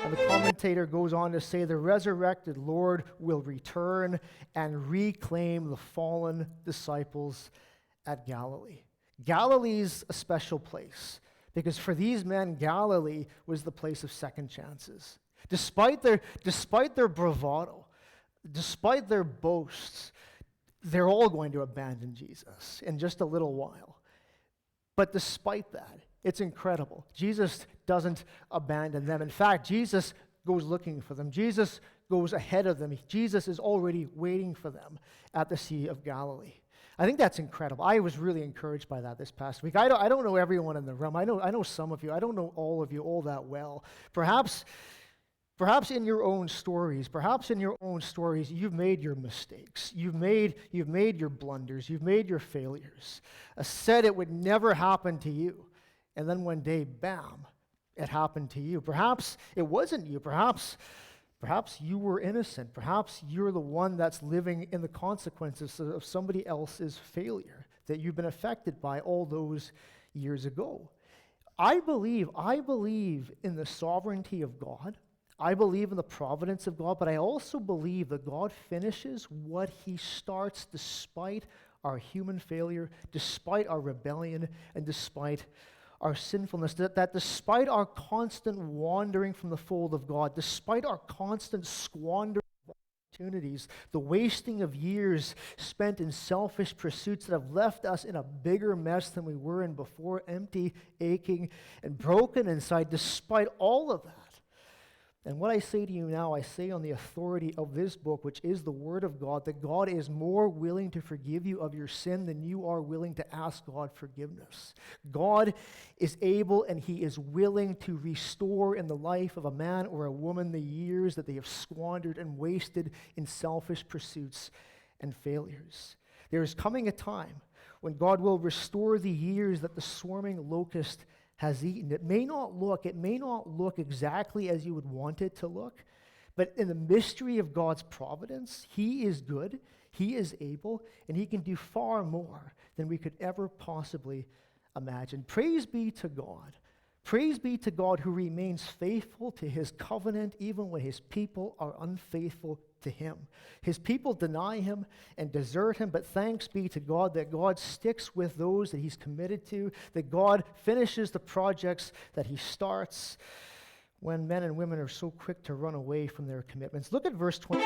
And the commentator goes on to say the resurrected Lord will return and reclaim the fallen disciples at Galilee. Galilee's a special place because for these men, Galilee was the place of second chances. Despite their bravado, despite their boasts, they're all going to abandon Jesus in just a little while. But despite that, it's incredible. Jesus doesn't abandon them. In fact, Jesus goes looking for them. Jesus goes ahead of them. Jesus is already waiting for them at the Sea of Galilee. I think that's incredible. I was really encouraged by that this past week. I don't know everyone in the room. I know some of you. I don't know all of you all that well. Perhaps in your own stories, you've made your mistakes. You've made your blunders. You've made your failures. Said it would never happen to you. And then one day, bam, it happened to you. Perhaps it wasn't you. Perhaps you were innocent. Perhaps you're the one that's living in the consequences of somebody else's failure that you've been affected by all those years ago. I believe in the sovereignty of God. I believe in the providence of God, but I also believe that God finishes what he starts despite our human failure, despite our rebellion, and despite our sinfulness, that despite our constant wandering from the fold of God, despite our constant squandering of opportunities, the wasting of years spent in selfish pursuits that have left us in a bigger mess than we were in before, empty, aching, and broken inside, despite all of that. And what I say to you now, I say on the authority of this book, which is the Word of God, that God is more willing to forgive you of your sin than you are willing to ask God forgiveness. God is able and he is willing to restore in the life of a man or a woman the years that they have squandered and wasted in selfish pursuits and failures. There is coming a time when God will restore the years that the swarming locust has eaten. It may not look exactly as you would want it to look, but in the mystery of God's providence, he is good, he is able, and he can do far more than we could ever possibly imagine. Praise be to God. Praise be to God who remains faithful to his covenant even when his people are unfaithful to him. His people deny him and desert him, but thanks be to God that God sticks with those that he's committed to, that God finishes the projects that he starts when men and women are so quick to run away from their commitments. Look at verse 20.